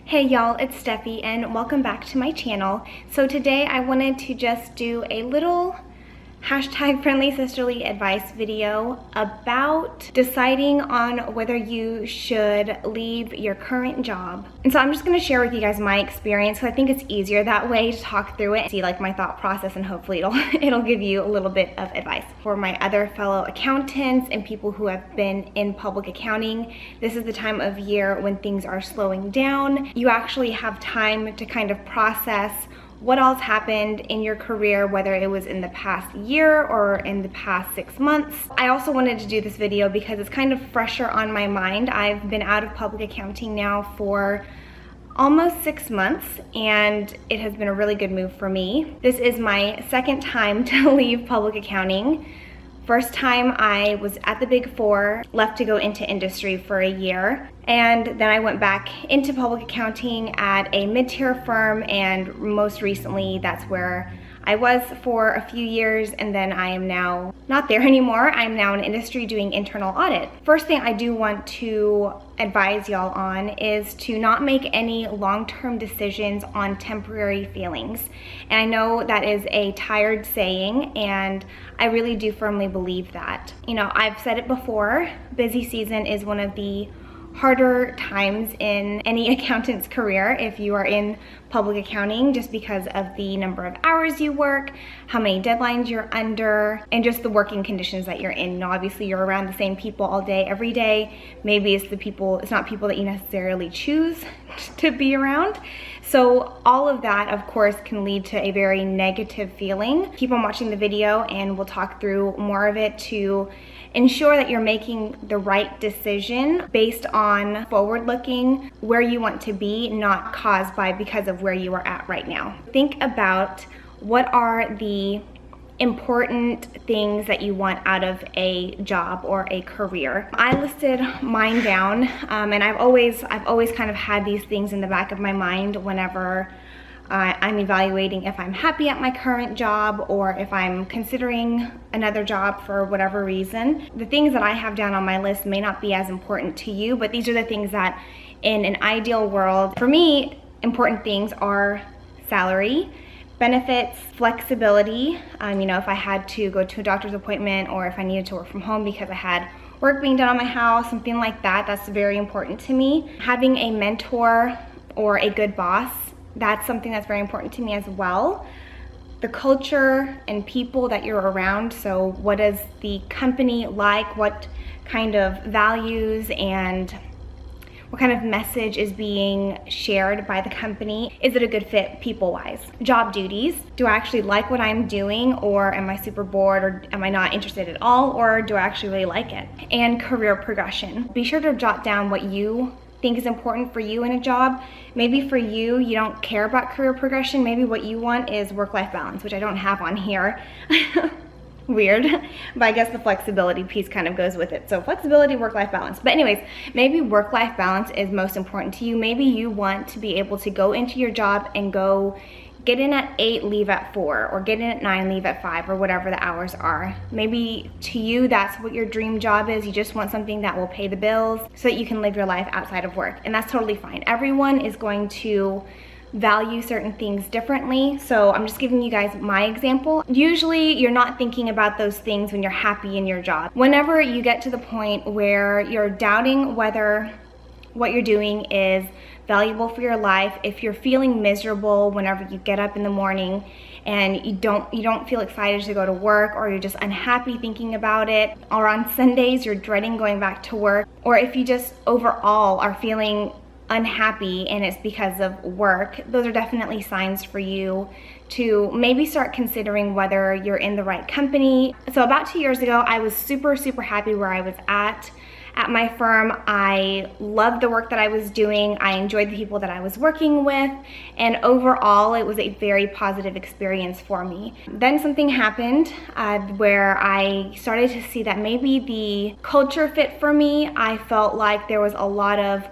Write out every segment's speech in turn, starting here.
Hey y'all, it's Steffi and welcome back to my channel. So today I wanted to just do a little #friendly sisterly advice video about deciding on whether you should leave your current job. And so I'm just going to share with you guys my experience, because I think it's easier that way to talk through it and see like my thought process, and hopefully it'll give you a little bit of advice. For my other fellow accountants and people who have been in public accounting, this is the time of year when things are slowing down. You actually have time to kind of process what all's happened in your career, whether it was in the past year or in the past 6 months. I also wanted to do this video because it's kind of fresher on my mind. I've been out of public accounting now for almost 6 months, and it has been a really good move for me. This is my second time to leave public accounting. First time I was at the Big Four, left to go into industry for a year, and then I went back into public accounting at a mid-tier firm, and most recently that's where I was for a few years, and then I am now not there anymore. I'm now in industry doing internal audit. First thing I do want to advise y'all on is to not make any long-term decisions on temporary feelings. And I know that is a tired saying, and I really do firmly believe that. You know, I've said it before, busy season is one of the harder times in any accountant's career if you are in public accounting, just because of the number of hours you work, how many deadlines you're under, and just the working conditions that you're in. You know, obviously you're around the same people all day, every day. Maybe it's not people that you necessarily choose to be around. So all of that, of course, can lead to a very negative feeling. Keep on watching the video and we'll talk through more of it to ensure that you're making the right decision based on forward looking, where you want to be, not caused by because of where you are at right now. Think about what are the important things that you want out of a job or a career. I listed mine down, and I've always kind of had these things in the back of my mind whenever I'm evaluating if I'm happy at my current job or if I'm considering another job for whatever reason. The things that I have down on my list may not be as important to you, but these are the things that in an ideal world, for me, important things are salary, benefits, flexibility. You know, if I had to go to a doctor's appointment or if I needed to work from home because I had work being done on my house, something like that, that's very important to me. Having a mentor or a good boss, that's something that's very important to me as well. The culture and people that you're around. So what is the company like? What kind of values and what kind of message is being shared by the company? Is it a good fit people-wise? Job duties. Do I actually like what I'm doing, or am I super bored, or am I not interested at all, or do I actually really like it? And career progression. Be sure to jot down what you think is important for you in a job. Maybe for you, you don't care about career progression. Maybe what you want is work-life balance, which I don't have on here. Weird, but I guess the flexibility piece kind of goes with it. So flexibility, work-life balance. But anyways, maybe work-life balance is most important to you. Maybe you want to be able to go into your job and go get in at 8, leave at 4, or get in at 9, leave at 5, or whatever the hours are. Maybe to you, that's what your dream job is. You just want something that will pay the bills so that you can live your life outside of work. And that's totally fine. Everyone is going to value certain things differently. So I'm just giving you guys my example. Usually you're not thinking about those things when you're happy in your job. Whenever you get to the point where you're doubting whether what you're doing is valuable for your life, if you're feeling miserable whenever you get up in the morning and you don't feel excited to go to work, or you're just unhappy thinking about it, or on Sundays you're dreading going back to work, or if you just overall are feeling unhappy and it's because of work, those are definitely signs for you to maybe start considering whether you're in the right company. So about 2 years ago, I was super happy where I was at my firm. I loved the work that I was doing. I enjoyed the people that I was working with, and overall it was a very positive experience for me. Then something happened where I started to see that maybe the culture fit for me. I felt like there was a lot of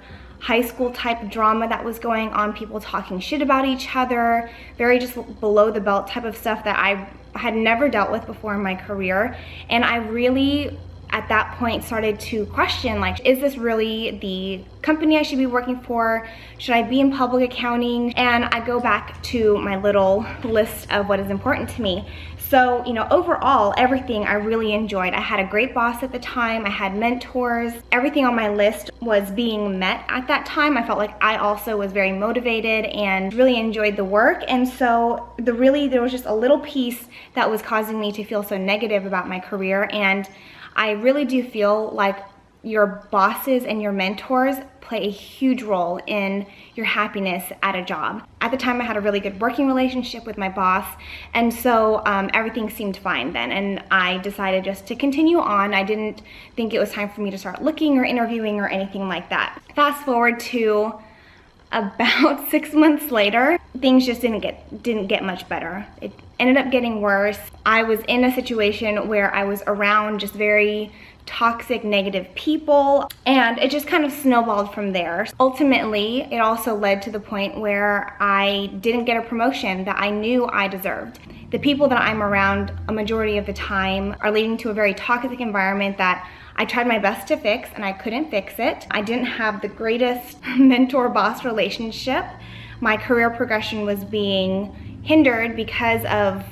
high school type drama that was going on, people talking shit about each other, very just below the belt type of stuff that I had never dealt with before in my career. And I really at that point started to question, like, is this really the company I should be working for? Should I be in public accounting? And I go back to my little list of what is important to me. So, overall, everything I really enjoyed. I had a great boss at the time. I had mentors. Everything on my list was being met at that time. I felt like I also was very motivated and really enjoyed the work. And so there was just a little piece that was causing me to feel so negative about my career. And I really do feel like your bosses and your mentors play a huge role in your happiness at a job. At the time, I had a really good working relationship with my boss, and so everything seemed fine then, and I decided just to continue on. I didn't think it was time for me to start looking or interviewing or anything like that. Fast forward to about 6 months later, things just didn't get much better. It ended up getting worse. I was in a situation where I was around just very toxic, negative people, and it just kind of snowballed from there. Ultimately, it also led to the point where I didn't get a promotion that I knew I deserved. The people that I'm around a majority of the time are leading to a very toxic environment that I tried my best to fix and I couldn't fix it. I didn't have the greatest mentor-boss relationship. My career progression was being hindered because of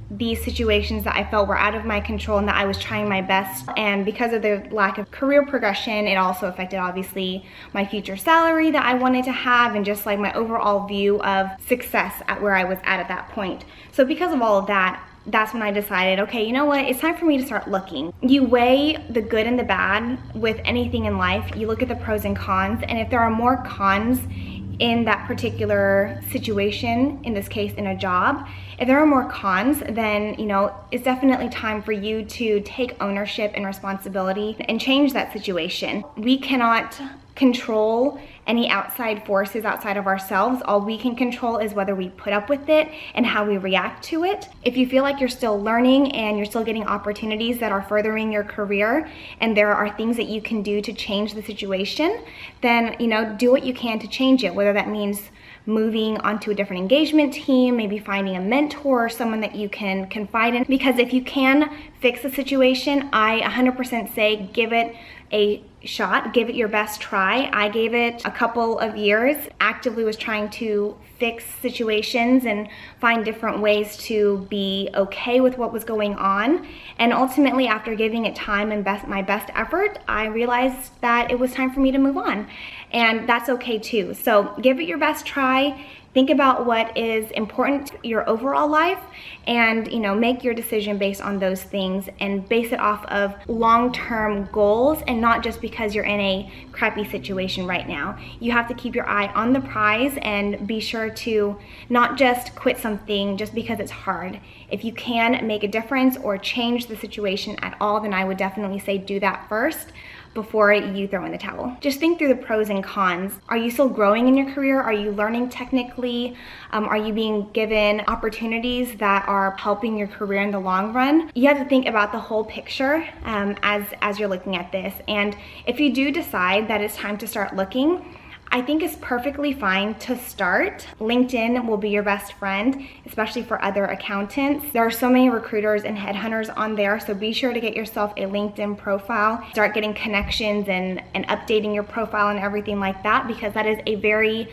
these situations that I felt were out of my control and that I was trying my best. And because of the lack of career progression, it also affected obviously my future salary that I wanted to have and just like my overall view of success at where I was at that point. So because of all of that, that's when I decided, okay, you know what? It's time for me to start looking. You weigh the good and the bad with anything in life. You look at the pros and cons, and if there are more cons in that particular situation, in this case in a job, if there are more cons, then it's definitely time for you to take ownership and responsibility and change that situation. We cannot control any outside forces outside of ourselves. All we can control is whether we put up with it and how we react to it. If you feel like you're still learning and you're still getting opportunities that are furthering your career and there are things that you can do to change the situation, then do what you can to change it, whether that means moving onto a different engagement team, maybe finding a mentor, someone that you can confide in. Because if you can fix the situation, I 100% say give it a shot, give it your best try. I gave it a couple of years, actively was trying to fix situations and find different ways to be okay with what was going on. And ultimately, after giving it time and my best effort, I realized that it was time for me to move on. And that's okay too. So give it your best try. Think about what is important to your overall life and make your decision based on those things and base it off of long-term goals and not just because you're in a crappy situation right now. You have to keep your eye on the prize and be sure to not just quit something just because it's hard. If you can make a difference or change the situation at all, then I would definitely say do that first before you throw in the towel. Just think through the pros and cons. Are you still growing in your career? Are you learning technically? Are you being given opportunities that are helping your career in the long run? You have to think about the whole picture as you're looking at this. And if you do decide that it's time to start looking, I think it's perfectly fine to start. LinkedIn will be your best friend, especially for other accountants. There are so many recruiters and headhunters on there, so be sure to get yourself a LinkedIn profile. Start getting connections and updating your profile and everything like that, because that is a very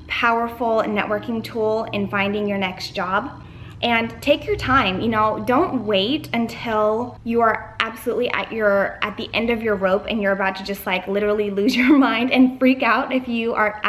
powerful networking tool in finding your next job. And take your time, don't wait until you are absolutely at the end of your rope and you're about to just like literally lose your mind and freak out if you are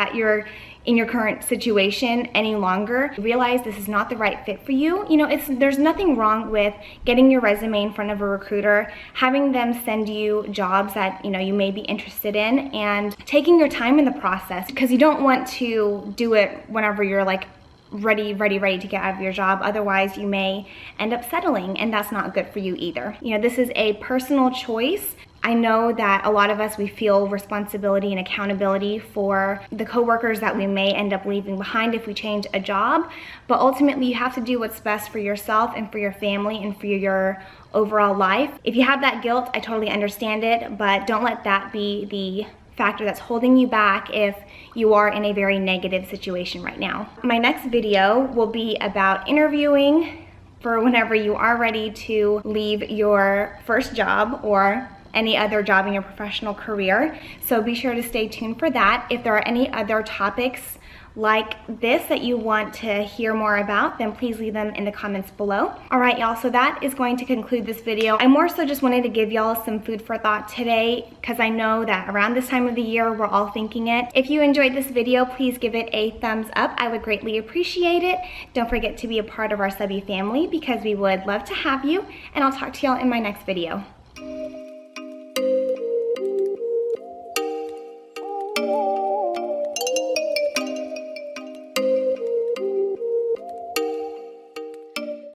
in your current situation any longer. Realize this is not the right fit for you. There's nothing wrong with getting your resume in front of a recruiter, having them send you jobs that you may be interested in, and taking your time in the process, because you don't want to do it whenever you're like ready to get out of your job. Otherwise, you may end up settling, and that's not good for you either. This is a personal choice. I know that a lot of us, we feel responsibility and accountability for the coworkers that we may end up leaving behind if we change a job, but ultimately you have to do what's best for yourself and for your family and for your overall life. If you have that guilt, I totally understand it, but don't let that be the factor that's holding you back if you are in a very negative situation right now. My next video will be about interviewing for whenever you are ready to leave your first job or any other job in your professional career. So be sure to stay tuned for that. If there are any other topics like this that you want to hear more about, then please leave them in the comments below. All right, y'all, so that is going to conclude this video. I more so just wanted to give y'all some food for thought today, because I know that around this time of the year, we're all thinking it. If you enjoyed this video, please give it a thumbs up. I would greatly appreciate it. Don't forget to be a part of our subby family, because we would love to have you, and I'll talk to y'all in my next video.